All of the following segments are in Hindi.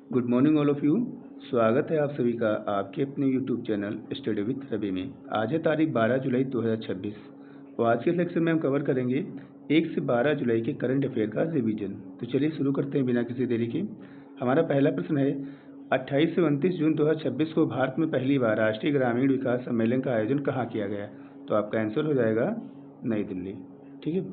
Good morning all of you. स्वागत है आप सभी का आपके अपने YouTube channel study with Ravi में। आज है तारीख 12 जुलाई 2026 और आज के लेक्चर में हम कवर करेंगे 1 से 12 जुलाई के करंट अफेयर का रिवीजन। तो चलिए शुरू करते हैं बिना किसी देरी के। हमारा पहला प्रश्न है 28 से 29 जून 2026 को भारत में पहली बार राष्ट्रीय ग्रामीण विकास सम्मेलन का आयोजन कहाँ किया गया? तो आपका आंसर हो जाएगा नई दिल्ली। ठीक है।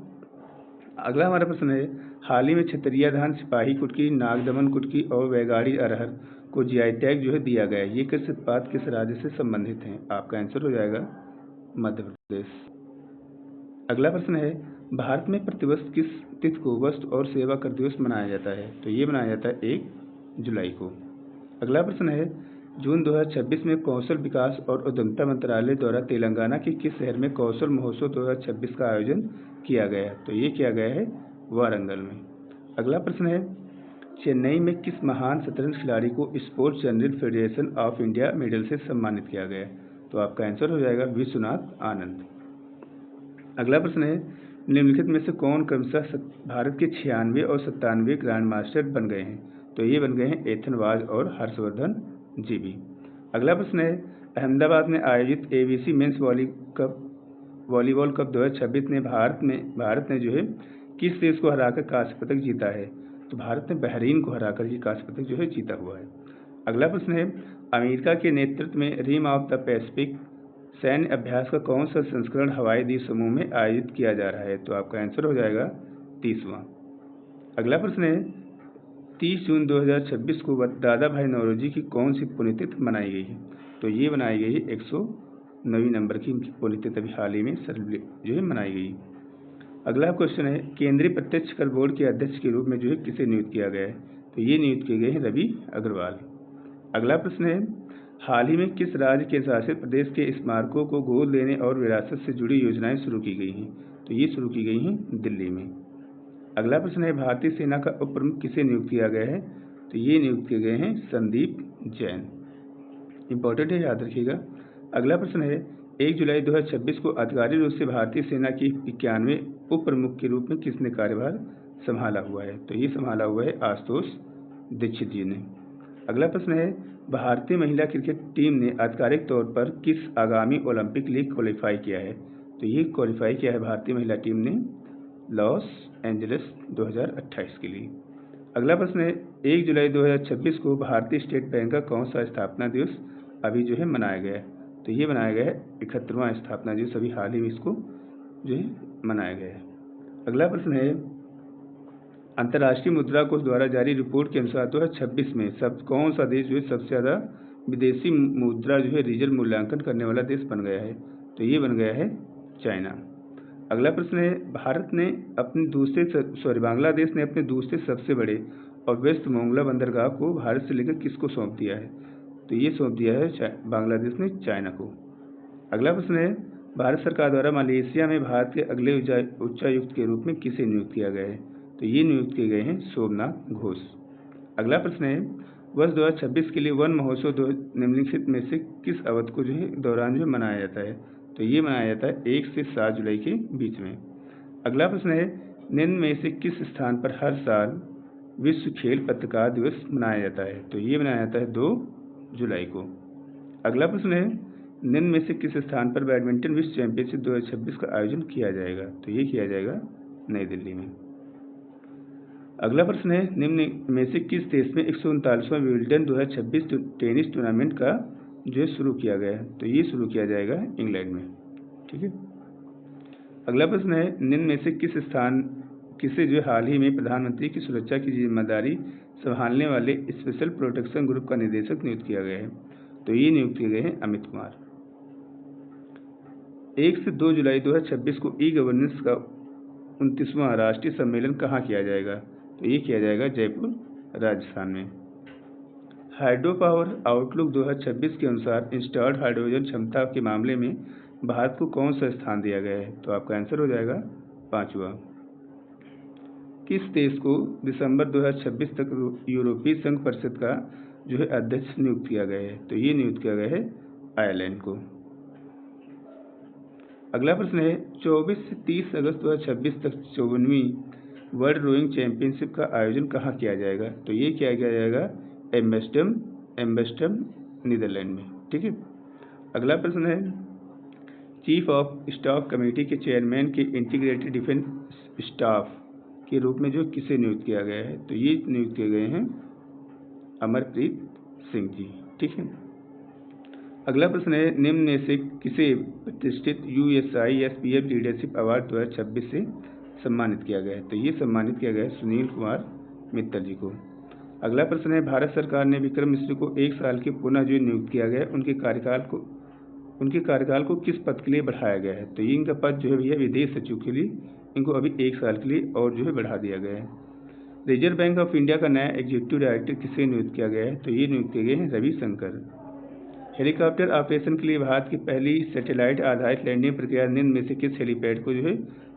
अगला हमारा प्रश्न है हाल ही में छतरिया धान, सिपाही कुटकी, नागदमन कुटकी और वैगाड़ी अरहर को जीआई टैग दिया गया है। ये किस उत्पाद किस राज्य से संबंधित हैं? आपका आंसर हो जाएगा मध्य प्रदेश। अगला प्रश्न है भारत में प्रतिवर्ष किस तिथि को वस्तु और सेवा कर दिवस मनाया जाता है? तो ये मनाया जाता है 1 जुलाई को। अगला प्रश्न है जून 2026 में कौशल विकास और उद्यमिता मंत्रालय द्वारा तेलंगाना के किस शहर में कौशल महोत्सव 2026 का आयोजन किया गया है? तो ये किया गया है वारंगल में। अगला प्रश्न है चेन्नई में किस महान शतरंज खिलाड़ी को sports journalist federation of India medal से सम्मानित किया गया? तो आपका आंसर हो जाएगा विश्वनाथ आनंद। अगला प्रश्न है निम्नलिखित में से कौन क्रमशः भारत के 96 और 97 ग्रैंड मास्टर बन गए हैं? तो ये बन गए हैं एथन वाज और हर्षवर्धन जीबी। अगला प्रश्न है अहमदाबाद में आयोजित एबीसी मेंस वॉलीबॉल कप 2026 में भारत ने किस देश को हराकर कांस्य पदक जीता है? तो भारत ने बहरीन को हराकर ये कांस्य पदक जीता हुआ है। अगला प्रश्न है अमेरिका के नेतृत्व में रिम ऑफ द पैसिफिक सैन्य अभ्यास का कौन सा संस्करण हवाई द्वीप समूह में आयोजित किया जा रहा है? तो आपका आंसर हो जाएगा 30वां। अगला प्रश्न है 30 जून 2026 को दादा भाई नौरोजी की कौन सी पुण्यतिथि मनाई गई है? तो ये बनाई गई है 109 नंबर की इनकी पुण्यतिथि अभी हाल ही में मनाई गई। अगला क्वेश्चन है केंद्रीय प्रत्यक्ष कर बोर्ड के अध्यक्ष के रूप में किसे नियुक्त किया गया है? तो ये नियुक्त किए गए हैं रवि अग्रवाल। अगला प्रश्न है हाल ही में किस राज्य के शासित प्रदेश के स्मारकों को गोद लेने और विरासत से जुड़ी योजनाएं शुरू की गई हैं? तो ये शुरू की गई हैं दिल्ली में। अगला प्रश्न है भारतीय सेना का उप प्रमुख किसे नियुक्त किया गया है? तो ये नियुक्त किए गए हैं संदीप जैन। इंपॉर्टेंट है, याद रखिएगा। अगला प्रश्न है 1 जुलाई 2026 को आधिकारिक रूप से भारतीय सेना की 91 उप प्रमुख के रूप में किसने कार्यभार संभाला हुआ है? तो ये संभाला हुआ है आशुतोष दीक्षित जी ने। अगला प्रश्न है भारतीय महिला क्रिकेट टीम ने आधिकारिक तौर पर किस आगामी ओलंपिक लिए क्वालिफाई किया है? तो ये क्वालिफाई किया है भारतीय महिला टीम ने लॉस एंजलिस 2028 के लिए। अगला प्रश्न है 1 जुलाई 2026 को भारतीय स्टेट बैंक का कौन सा स्थापना दिवस अभी मनाया गया है? तो ये बनाया गया है 71वां स्थापना दिवस, अभी हाल ही में इसको मनाया गया है। अगला प्रश्न है अंतर्राष्ट्रीय मुद्रा कोष द्वारा जारी रिपोर्ट के अनुसार 2026 में कौन सा देश सबसे ज़्यादा विदेशी मुद्रा रिजर्व मूल्यांकन करने वाला देश बन गया है? तो ये बन गया है चाइना। अगला प्रश्न है बांग्लादेश ने अपने दूसरे सबसे बड़े और वेस्ट मोंगला बंदरगाह को भारत से लेकर किसको सौंप दिया है? तो ये सौंप दिया है बांग्लादेश ने चाइना को। अगला प्रश्न है भारत सरकार द्वारा मलेशिया में भारत के अगले उच्चायुक्त के रूप में किसे नियुक्त किया गया है? तो ये नियुक्त किए गए हैं सोमनाथ घोष। अगला प्रश्न है वर्ष 2026 के लिए वन महोत्सव निम्नलिखित में से किस अवधि को दौरान मनाया जाता है? तो ये मनाया जाता है 1 से 7 जुलाई के बीच में। अगला प्रश्न है निम्न में से किस स्थान पर हर साल विश्व खेल पत्रकार दिवस मनाया जाता है? तो ये मनाया जाता है 2 जुलाई को। अगला प्रश्न है निम्न में से किस स्थान पर बैडमिंटन विश्व चैंपियनशिप 2026 का आयोजन किया जाएगा? तो ये किया जाएगा नई दिल्ली में। अगला प्रश्न है निम्न में से किस देश में 139वां विंबलडन 2026 टेनिस टूर्नामेंट का शुरू किया गया है? तो ये शुरू किया जाएगा इंग्लैंड में। ठीक है। अगला प्रश्न है निम्न में से किसे हाल ही में प्रधानमंत्री की सुरक्षा की जिम्मेदारी संभालने वाले स्पेशल प्रोटेक्शन ग्रुप का निदेशक नियुक्त किया गया है? तो ये नियुक्त किए गए हैं अमित कुमार। 1 से 2 जुलाई 2026 को ई गवर्नेंस का 29वां राष्ट्रीय सम्मेलन कहाँ किया जाएगा? तो ये किया जाएगा जयपुर राजस्थान में। हाइड्रो पावर आउटलुक 2026 के अनुसार इंस्टॉल्ड हाइड्रोजन क्षमता के मामले में भारत को कौन सा स्थान दिया गया है? तो आपका आंसर हो जाएगा 5वां। किस देश को दिसंबर 2026 तक यूरोपीय संघ परिषद का अध्यक्ष नियुक्त किया गया है? तो ये नियुक्त किया गया है आयरलैंड को। अगला प्रश्न है 24 से 30 अगस्त 2026 तक 54वीं वर्ल्ड रोइंग चैंपियनशिप का आयोजन कहाँ किया जाएगा? तो ये किया जाएगा एम्स्टर्डम नीदरलैंड में। ठीक है। अगला प्रश्न है, चीफ ऑफ स्टाफ कमेटी के चेयरमैन के इंटीग्रेटेड डिफेंस स्टाफ के रूप में जो किसे नियुक्त किया गया है? तो ये नियुक्त किए गए हैं अमरप्रीत सिंह जी। ठीक है। अगला प्रश्न है, निम्न में से किसे प्रतिष्ठित USISPF लीडरशिप अवार्ड 2026 से सम्मानित किया गया है? तो ये सम्मानित किया गया है सुनील कुमार मित्तल जी को। अगला प्रश्न है, भारत सरकार ने विक्रम मिश्र को 1 साल के पुनः जो नियुक्त किया गया है उनके कार्यकाल को किस पद के लिए बढ़ाया गया है? तो ये इनका पद जो है भैया विदेश सचिव के लिए इनको अभी 1 साल के लिए और जो है बढ़ा दिया गया है। रिजर्व बैंक ऑफ इंडिया का नया एग्जीक्यूटिव डायरेक्टर किसे नियुक्त किया गया है? तो ये नियुक्त किए गए हैं रविशंकर। हेलीकॉप्टर ऑपरेशन के लिए भारत की पहली सैटेलाइट आधारित लैंडिंग प्रक्रिया निम्न में से किस हेलीपैड को जो है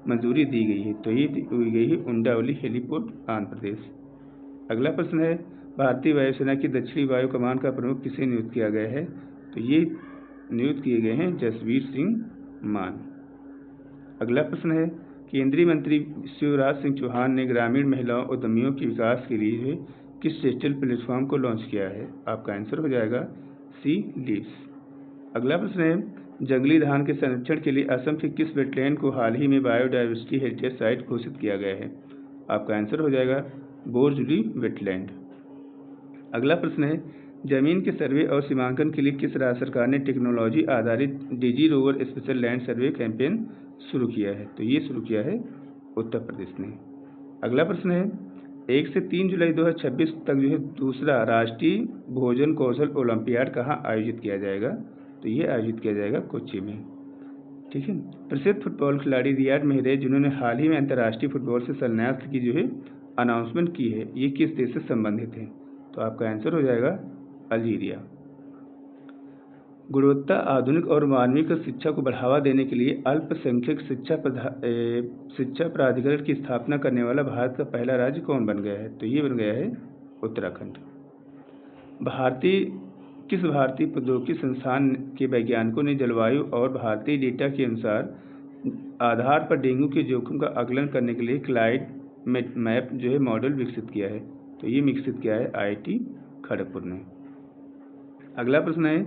मंजूरी दी गई है? तो ये दी गई है उंडावली हेलीपोर्ट आंध्र प्रदेश। अगला प्रश्न है, भारतीय वायुसेना की दक्षिणी वायु कमान का प्रमुख किसे नियुक्त किया गया है? तो ये नियुक्त किए गए हैं जसवीर सिंह मान। अगला प्रश्न है, केंद्रीय मंत्री शिवराज सिंह चौहान ने ग्रामीण महिलाओं उद्यमियों के विकास के लिए जो है किस डिजिटल प्लेटफॉर्म को लॉन्च किया है? आपका आंसर हो जाएगा सी लीव्स। अगला प्रश्न है, जंगली धान के संरक्षण के लिए असम के किस वेटलैंड को हाल ही में बायोडायवर्सिटी हेरिटेज साइट घोषित किया गया है? आपका आंसर हो जाएगा बोरजुली वेटलैंड। अगला प्रश्न है, जमीन के सर्वे और सीमांकन के लिए किस राज्य सरकार ने टेक्नोलॉजी आधारित digi rover special land survey campaign शुरू किया है? तो ये शुरू किया है उत्तर प्रदेश ने। अगला प्रश्न है, 1 से 3 जुलाई 2026 तक जो है दूसरा राष्ट्रीय भोजन कौशल ओलंपियाड कहाँ आयोजित किया जाएगा? तो ये आयोजित किया जाएगा कोच्चि में। ठीक है। प्रसिद्ध फुटबॉल खिलाड़ी रियाद मेहरेज जिन्होंने हाल ही में अंतर्राष्ट्रीय फुटबॉल से संन्यास की जो है अनाउंसमेंट की है, ये किस देश से संबंधित है? तो आपका आंसर हो जाएगा अल्जीरिया। गुणवत्ता आधुनिक और मानविक शिक्षा को बढ़ावा देने के लिए अल्पसंख्यक शिक्षा प्राधिकरण की स्थापना करने वाला भारत का पहला राज्य कौन बन गया है? तो ये बन गया है उत्तराखंड। किस भारतीय प्रौद्योगिकी संस्थान के वैज्ञानिकों ने जलवायु और भारतीय डेटा के अनुसार आधार पर डेंगू के जोखिम का आकलन करने के लिए क्लाइड मैप जो है मॉडल विकसित किया है? तो ये विकसित किया है IIT खड़गपुर ने। अगला प्रश्न है,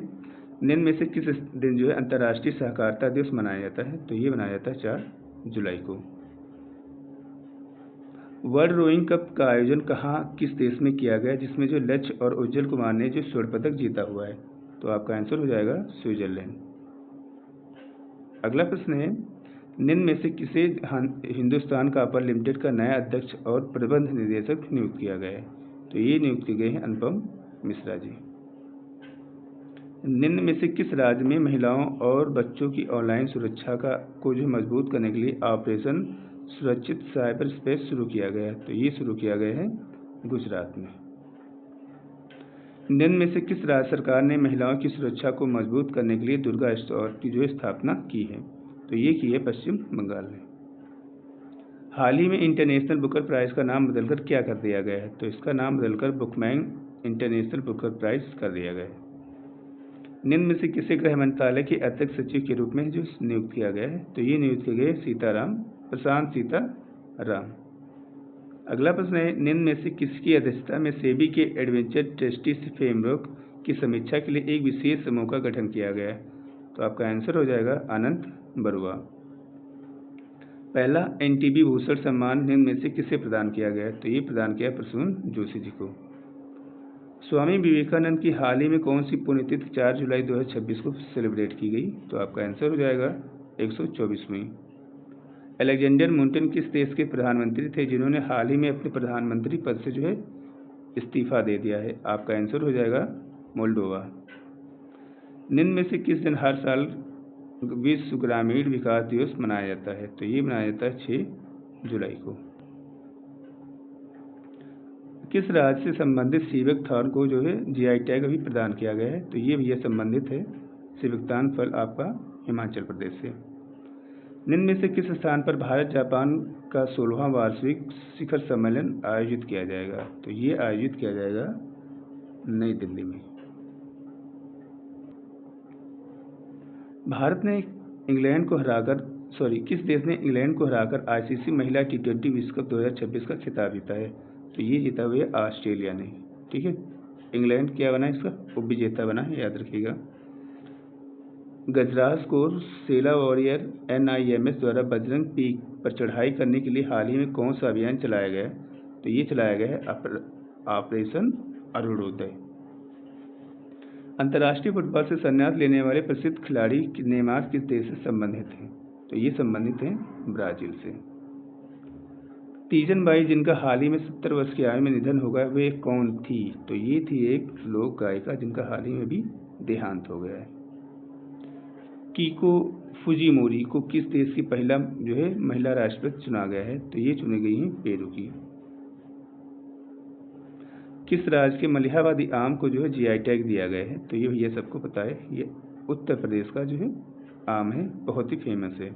निम्न में से किस दिन जो है अंतर्राष्ट्रीय सहकारिता दिवस मनाया जाता है? तो ये मनाया जाता है 4 जुलाई को। वर्ल्ड रोइंग कप का आयोजन कहाँ किस देश में किया गया जिसमें जो लक्ष्य और उज्जवल कुमार ने जो स्वर्ण पदक जीता हुआ है? तो आपका आंसर हो जाएगा स्विट्जरलैंड। अगला प्रश्न है, निम्न में से किसे हिंदुस्तान कॉपर लिमिटेड का नया अध्यक्ष और प्रबंध निदेशक नियुक्त किया गया है? तो ये नियुक्त किए गए हैं अनुपम मिश्रा जी। निम्न में से किस राज्य में महिलाओं और बच्चों की ऑनलाइन सुरक्षा को जो मजबूत करने के लिए ऑपरेशन सुरक्षित साइबर स्पेस शुरू किया गया है? तो ये शुरू किया गया है गुजरात में। निम्न में से किस राज्य सरकार ने महिलाओं की सुरक्षा को मजबूत करने के लिए दुर्गा स्टोर की जो स्थापना की है? तो ये की है पश्चिम बंगाल ने। हाल ही में इंटरनेशनल बुकर प्राइज़ का नाम बदलकर क्या कर दिया गया है? तो इसका नाम बदलकर बुकमैन इंटरनेशनल बुकर प्राइज़ कर दिया गया है। निम्न में से किसे गृह मंत्रालय के अध्यक्ष सचिव के रूप में जो नियुक्त किया गया है? तो ये नियुक्त किए गए प्रशांत सीताराम। अगला प्रश्न है, निम्न में से किसकी अध्यक्षता में सेबी के एडवेंचर ट्रस्टी फ्रेमवर्क की समीक्षा के लिए एक विशेष समूह का गठन किया गया है? तो आपका आंसर हो जाएगा अनंत बरुआ। पहला NTB भूषण सम्मान निम्न में से किसे प्रदान किया गया है? तो ये प्रदान किया प्रसून जोशी जी को। स्वामी विवेकानंद की हाल ही में कौन सी पुण्यतिथि 4 जुलाई 2026 को सेलिब्रेट की गई? तो आपका आंसर हो जाएगा 124वीं। अलेक्जेंडर मुंटन किस देश के प्रधानमंत्री थे जिन्होंने हाल ही में अपने प्रधानमंत्री पद से जो है इस्तीफा दे दिया है? आपका आंसर हो जाएगा मोल्डोवा। निम्न में से किस दिन हर साल विश्व ग्रामीण विकास दिवस मनाया जाता है? तो ये मनाया जाता है 6 जुलाई को। किस राज्य से संबंधित सीबक थॉर्न को जो है GI टैग अभी प्रदान किया गया है? तो ये भी संबंधित है सीबकतान फल आपका हिमाचल प्रदेश से। निम्न में से किस स्थान पर भारत जापान का 16वां वार्षिक शिखर सम्मेलन आयोजित किया जाएगा? तो ये आयोजित किया जाएगा नई दिल्ली में। किस देश ने इंग्लैंड को हराकर ICC महिला T20 विश्व कप 2026 का खिताब जीता है? तो ये जीता हुआ ऑस्ट्रेलिया ने। ठीक है। इंग्लैंड क्या बना इसका उपविजेता बना है, याद रखिएगा। गजराज कोर सेला वॉरियर NIMS द्वारा बजरंग पीक पर चढ़ाई करने के लिए हाल ही में कौन सा अभियान चलाया गया है? तो ये चलाया गया है ऑपरेशन अरुणोदय। अंतर्राष्ट्रीय फुटबॉल से संन्यास लेने वाले प्रसिद्ध खिलाड़ी नेमार किस देश से संबंधित हैं? तो ये संबंधित हैं ब्राजील से। तीजन बाई जिनका हाल ही में 70 वर्ष की आयु में निधन हो गया, वे कौन थी? तो ये थी एक लोक गायिका जिनका हाल ही में भी देहांत हो गया है। कीको फुजीमोरी को किस देश की पहला महिला राष्ट्रपति चुना गया है? तो ये चुनी गई हैं पेरू की। किस राज्य के मलिहाबादी आम को GI टैग दिया गया है? तो ये भैया सबको पता है, ये उत्तर प्रदेश का आम है, बहुत ही फेमस है।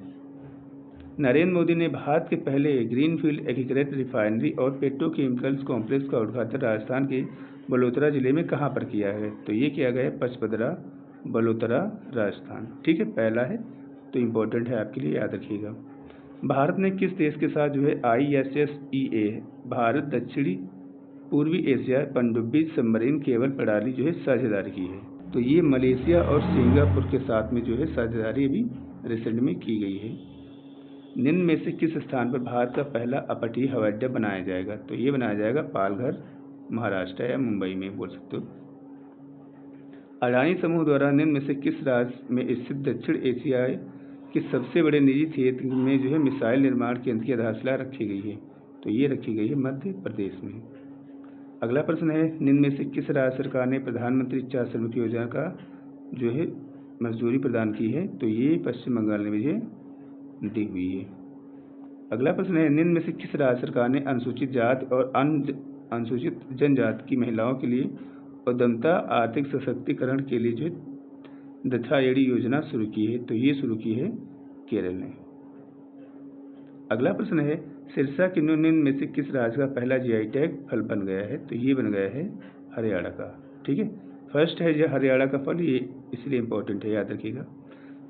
नरेंद्र मोदी ने भारत के पहले ग्रीनफील्ड एकीकृत रिफाइनरी और पेट्रोकेमिकल्स कॉम्प्लेक्स का उद्घाटन राजस्थान के बलोतरा जिले में कहाँ पर किया है? तो ये किया गया है पचपदरा, बलोतरा, राजस्थान। ठीक है, पहला है तो इम्पोर्टेंट है आपके लिए, याद रखिएगा। भारत ने किस देश के साथ ISSEA भारत दक्षिणी पूर्वी एशिया पनडुब्बी सबमरीन केबल प्रणाली साझेदारी की है? तो ये मलेशिया और सिंगापुर के साथ में साझेदारी अभी रिसेंट में की गई है। निम्न में से किस स्थान पर भारत का पहला अपतटीय हवाई अड्डा बनाया जाएगा? तो ये बनाया जाएगा पालघर, महाराष्ट्र या मुंबई में बोल सकते हो। अडानी समूह द्वारा निम्न में से किस राज्य में स्थित दक्षिण एशिया के सबसे बड़े निजी क्षेत्र में मिसाइल निर्माण केंद्र की आधारशिला रखी गई है? तो ये रखी गई है मध्य प्रदेश में। अगला प्रश्न है, निम्न में से किस राज्य सरकार ने प्रधानमंत्री 4 श्रमिक योजना का मजदूरी प्रदान की है? तो ये पश्चिम बंगाल में दी हुई है। अगला प्रश्न है, निम्न में से किस राज्य सरकार ने अनुसूचित जाति और अनुसूचित जनजाति की महिलाओं के लिए उद्यमता आर्थिक सशक्तिकरण के लिए दथाएड़ी योजना शुरू की है? तो ये शुरू की है केरल ने। अगला प्रश्न है, सिरसा के निम्न में से किस राज्य का पहला GI टैग फल बन गया है? तो ये बन गया है हरियाणा का। ठीक है, फर्स्ट है जो हरियाणा का फल, ये इसलिए इम्पोर्टेंट है, याद रखिएगा।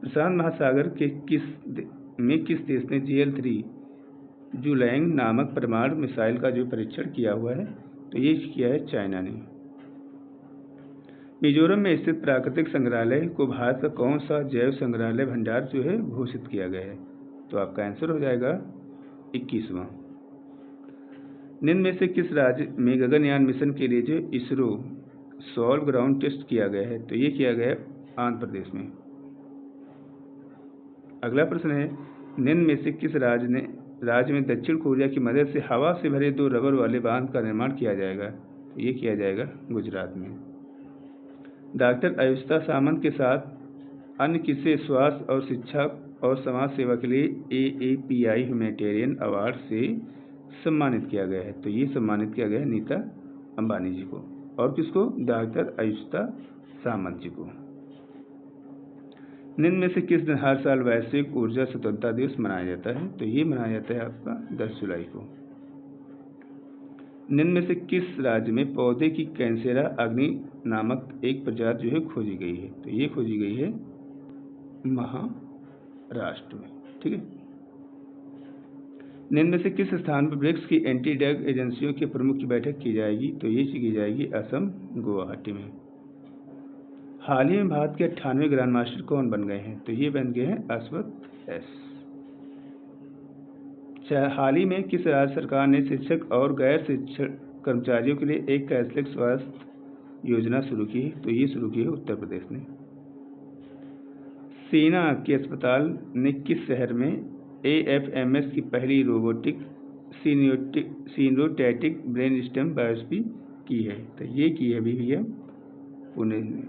प्रशांत महासागर के किस देश ने GL-3 जुलैंग नामक परमाणु मिसाइल का परीक्षण किया हुआ है? तो ये किया है चाइना ने। मिजोरम में स्थित प्राकृतिक संग्रहालय को भारत का कौन सा जैव संग्रहालय भंडार घोषित किया गया है? तो आपका आंसर हो जाएगा 21वां। निम्न में से किस राज्य में गगनयान मिशन के लिए इसरो सॉल्व ग्राउंड टेस्ट किया गया है? तो ये किया गया है आंध्र प्रदेश में। अगला प्रश्न है, निम्न में से किस राज्य में दक्षिण कोरिया की मदद से हवा से भरे 2 रबर वाले बांध का निर्माण किया जाएगा? तो ये किया जाएगा गुजरात में। डॉक्टर आयुष्ता सामंत के साथ अन्य किसे स्वास्थ्य और शिक्षा और समाज सेवा के लिए AAPI ह्यूमैनिटेरियन अवार्ड से सम्मानित किया गया है? तो ये सम्मानित किया गया है नीता अंबानी जी को। और किसको? डॉक्टर आयुष्ता सामंत जी को। निम्न में से किस दिन हर साल वैश्विक ऊर्जा स्वतंत्रता दिवस मनाया जाता है? तो ये मनाया जाता है आपका 10 जुलाई को। निम्न में से किस राज्य में पौधे की कैंसेरा अग्नि नामक एक प्रजाति खोजी गई है? तो ये खोजी गई है महाराष्ट्र में। ठीक है, निम्न में से किस स्थान पर ब्रिक्स की एंटी ड्रग एजेंसियों के प्रमुख की बैठक की जाएगी? तो ये की जाएगी असम, गुवाहाटी में। हाल ही में भारत के 98वें ग्रैंड मास्टर कौन बन गए हैं? तो ये बन गए हैं अश्वत एस। हाल ही में किस राज्य सरकार ने शिक्षक और गैर शिक्षक कर्मचारियों के लिए एक कैशलेस स्वास्थ्य योजना शुरू की? तो ये शुरू की है उत्तर प्रदेश ने। सेना के अस्पताल ने किस शहर में AFMS की पहली robotic synthetic brain stem biopsy की है? तो ये की है भैया पुणे में।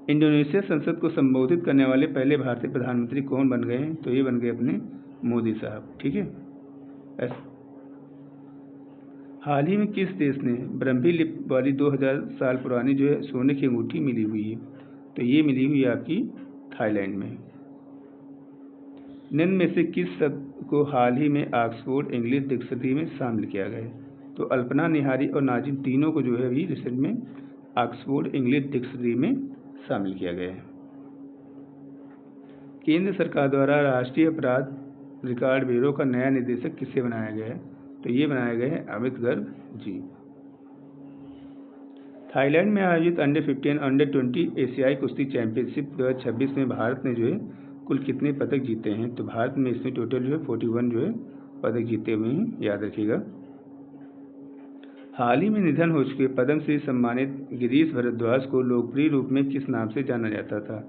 इंडोनेशिया संसद को संबोधित करने वाले पहले भारतीय प्रधानमंत्री कौन बन गए हैं? तो ये बन गए अपने मोदी साहब। ठीक है, हाल ही में किस देश ने ब्रह्मी लिपि वाली 2000 साल पुरानी सोने की अंगूठी मिली हुई है? तो ये मिली हुई है आपकी थाईलैंड में। निम्न में से किस शब्द को हाल ही में ऑक्सफोर्ड इंग्लिश डिक्शनरी में शामिल किया गया है? तो अल्पना, निहारी और नाजिम तीनों को अभी रिसेंट में ऑक्सफोर्ड इंग्लिश डिक्शनरी में शामिल किया गया है। केंद्र सरकार द्वारा राष्ट्रीय अपराध रिकॉर्ड ब्यूरो का नया निदेशक किसे बनाया गया है? तो ये बनाया गया है अमित गर्ग जी। थाईलैंड में आयोजित अंडर 15 अंडर 20 एशियाई कुश्ती चैंपियनशिप 2026 में भारत ने जो है कुल कितने पदक जीते हैं? तो भारत में इसमें टोटल जो है 41 जो है पदक जीते हुए हैं, याद रखिएगा। हाल ही में निधन हो चुके पद्मश्री सम्मानित गिरीश भारद्वाज को लोकप्रिय रूप में किस नाम से जाना जाता था?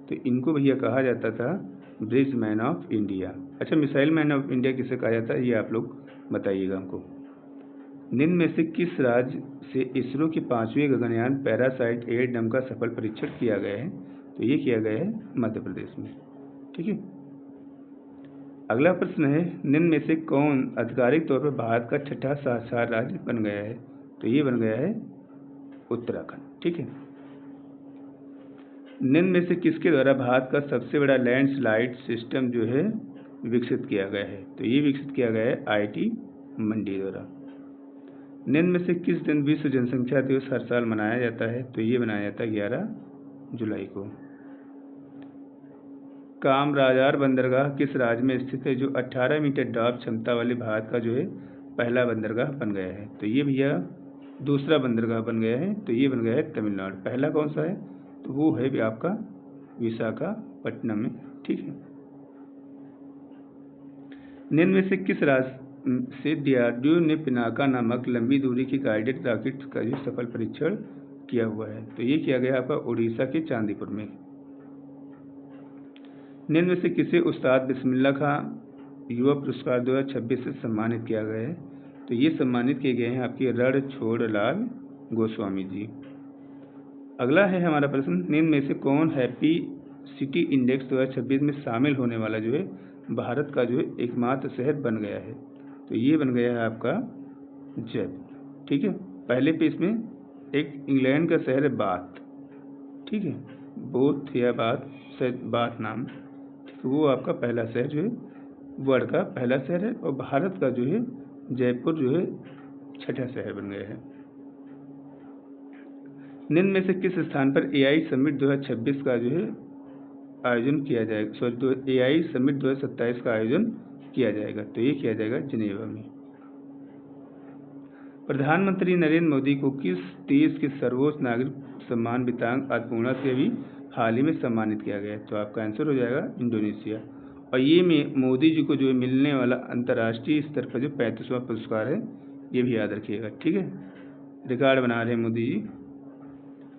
तो इनको भैया कहा जाता था ब्रिज मैन ऑफ इंडिया। अच्छा, मिसाइल मैन ऑफ इंडिया किसे कहा जाता है, ये आप लोग बताइएगा हमको। निम्न में से किस राज्य से इसरो के 5वें गगनयान पैरासाइट एडम का सफल परीक्षण किया गया है? तो ये किया गया है मध्य प्रदेश में। ठीक है। अगला प्रश्न है, निम्न में से कौन आधिकारिक तौर पर भारत का छठा साक्षर राज्य बन गया है? तो ये बन गया है उत्तराखंड। ठीक है। निम्न में से किसके द्वारा भारत का सबसे बड़ा लैंडस्लाइड सिस्टम जो है विकसित किया गया है? तो ये विकसित किया गया है IIT मंडी द्वारा। निम्न में से किस दिन विश्व जनसंख्या दिवस हर साल मनाया जाता है? तो ये मनाया जाता है 11 जुलाई को। कामराजार बंदरगाह किस राज्य में स्थित है जो 18 मीटर डॉक क्षमता वाले भारत का जो है पहला बंदरगाह बन गया है? तो ये भैया दूसरा बंदरगाह बन गया है, तो ये बन गया है तमिलनाडु। पहला कौन सा है? तो वो है भी आपका विशाखापट्टनम में। ठीक है। निम्न में से किस राज्य से DRDO ने पिनाका नामक लंबी दूरी की गाइडेड रॉकेट का जो सफल परीक्षण किया हुआ है? तो ये किया गया आपका उड़ीसा के चांदीपुर में। निम्न में से किसे उस्ताद बिस्मिल्लाह खां युवा पुरस्कार 2026 से सम्मानित किया गया है? तो ये सम्मानित किए गए हैं आपके रणछोड़लाल गोस्वामी जी। अगला है हमारा प्रश्न, निम्न में से कौन हैप्पी सिटी इंडेक्स 2026 में शामिल होने वाला जो है भारत का जो है एकमात्र शहर बन गया है? तो ये बन गया है आपका जयपुर। ठीक है। पहले पेज में एक इंग्लैंड का शहर है बाथ। ठीक है, बोथ या बाथ, शायद बाथ नाम, तो वो आपका पहला शहर जो है वर्ल्ड का पहला शहर है, और भारत का जो है जयपुर जो है छठा शहर बन गया है। निम्न में से किस स्थान पर AI समिट 2026 का जो है आयोजन किया जाएगा? सॉरी, AI समिट 2027 का आयोजन किया जाएगा? तो ये किया जाएगा जिनेवा में। प्रधानमंत्री नरेंद्र मोदी को किस देश के सर्वोच्च नागरिक सम्मान वेतन अन्नपूर्णा से भी हाल ही में सम्मानित किया गया है? तो आपका आंसर हो जाएगा इंडोनेशिया। और ये में मोदी जी को जो मिलने वाला अंतर्राष्ट्रीय स्तर पर जो 35वां पुरस्कार है, ये भी याद रखिएगा। ठीक है, रिकॉर्ड बना रहे हैं मोदी जी।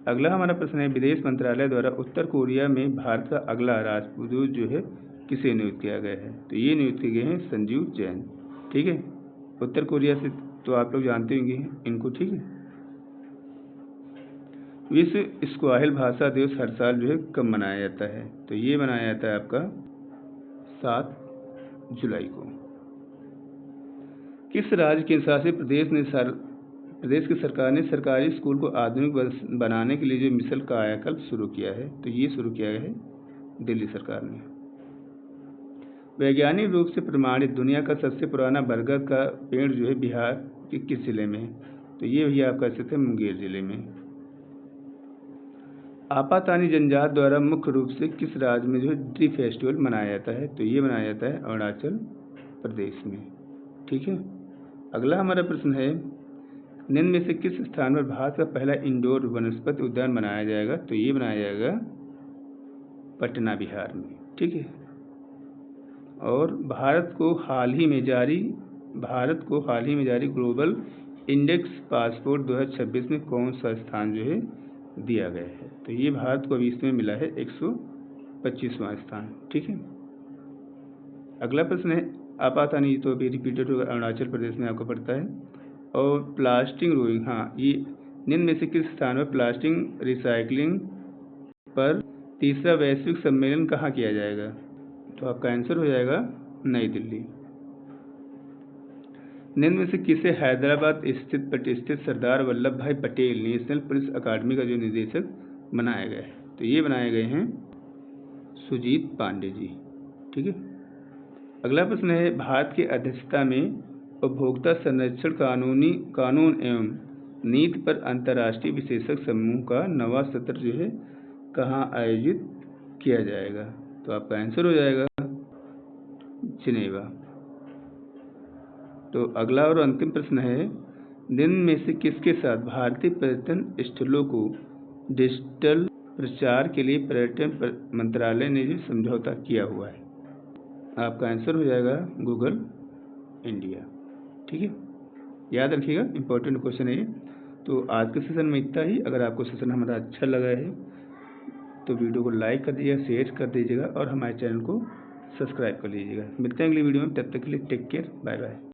अगला हमारा प्रश्न है, विदेश मंत्रालय द्वारा उत्तर कोरिया में भारत का अगला राजदूत जो है किसे नियुक्त किया गया है? तो ये नियुक्त किए गए हैं संजीव जैन। ठीक है, उत्तर कोरिया से तो आप लोग जानते होंगे इनको। ठीक है। विश्व स्क्वाहिल भाषा दिवस हर साल जो है कब मनाया जाता है? तो ये मनाया जाता है आपका 7 जुलाई को। किस राज्य के शासित प्रदेश की सरकार ने सरकारी स्कूल को आधुनिक बनाने के लिए जो मिशन कायाकल्प शुरू किया है? तो ये शुरू किया गया है दिल्ली सरकार ने। वैज्ञानिक रूप से प्रमाणित दुनिया का सबसे पुराना बरगद का पेड़ जो है बिहार के किस जिले में है? तो ये भैया आपका स्थित है मुंगेर जिले में। आपातानी जनजाति द्वारा मुख्य रूप से किस राज्य में जो है ट्री फेस्टिवल मनाया जाता है? तो ये मनाया जाता है अरुणाचल प्रदेश में। ठीक है। अगला हमारा प्रश्न है, निम्न में से किस स्थान पर भारत का पहला इंडोर वनस्पति उद्यान बनाया जाएगा? तो ये बनाया जाएगा पटना बिहार में। ठीक है। और भारत को हाल ही में जारी ग्लोबल इंडेक्स पासपोर्ट 2026 में कौन सा स्थान जो है दिया गया है? तो ये भारत को अभी इसमें मिला है 125वां स्थान। ठीक है। अगला प्रश्न है, आपातानी तो अभी रिपीटेड होगा, अरुणाचल प्रदेश में आपको पड़ता है। और प्लास्टिक रोइंग, हाँ, ये निम्न में से किस स्थान पर प्लास्टिक रिसाइकलिंग पर तीसरा वैश्विक सम्मेलन कहाँ किया जाएगा? तो आपका आंसर हो जाएगा नई दिल्ली। निम्न में से किसे हैदराबाद स्थित प्रतिष्ठित सरदार वल्लभ भाई पटेल नेशनल पुलिस अकादमी का जो निदेशक बनाया गया है? तो ये बनाए गए हैं सुजीत पांडे जी। ठीक है। अगला प्रश्न है, भारत की अध्यक्षता में उपभोक्ता संरक्षण कानून एवं नीति पर अंतर्राष्ट्रीय विशेषज्ञ समूह का नवा सत्र जो है कहाँ आयोजित किया जाएगा? तो आपका आंसर हो जाएगा जिनेवा। तो अगला और अंतिम प्रश्न है, दिन में से किसके साथ भारतीय पर्यटन स्थलों को डिजिटल प्रचार के लिए पर्यटन मंत्रालय ने जो समझौता किया हुआ है? आपका आंसर हो जाएगा गूगल इंडिया। ठीक है, याद रखिएगा, इंपॉर्टेंट क्वेश्चन है ये। तो आज के सेशन में इतना ही। अगर आपको सेशन हमारा अच्छा लगा है तो वीडियो को लाइक कर दीजिएगा, शेयर कर दीजिएगा और हमारे चैनल को सब्सक्राइब कर लीजिएगा। मिलते हैं अगली वीडियो में, तब तक के लिए टेक केयर, बाय बाय।